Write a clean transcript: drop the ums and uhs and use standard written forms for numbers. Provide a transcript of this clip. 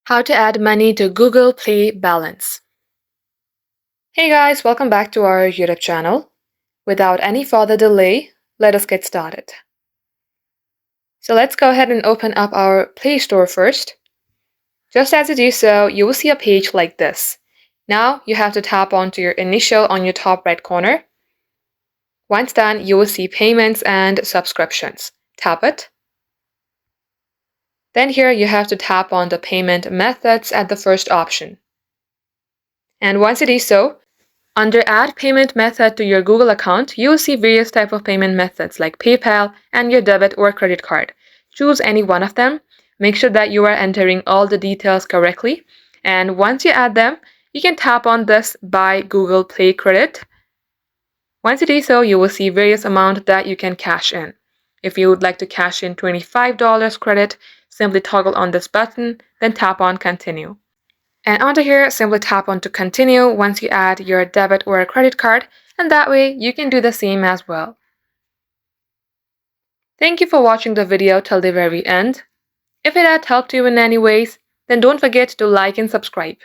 How to add money to Google Play balance. Hey guys, welcome back to our YouTube channel. Without any further delay, let us get started. So let's go ahead and open up our Play Store first. Just as you do so, you will see a page like this. Now you have to tap onto your initial on your top right corner. Once done, you will see Payments and Subscriptions. Tap it. Then here you have to tap on the Payment Methods at the first option. And once you do so, under Add Payment Method to your Google account, you will see various types of payment methods like PayPal and your debit or credit card. Choose any one of them. Make sure that you are entering all the details correctly. And once you add them, you can tap on this Buy Google Play Credit. Once you do so, you will see various amounts that you can cash in. If you would like to cash in $25 credit, simply toggle on this button, then tap on Continue. And onto here, simply tap on to continue once you add your debit or credit card, and that way you can do the same as well. Thank you for watching the video till the very end. If it had helped you in any ways, then don't forget to like and subscribe.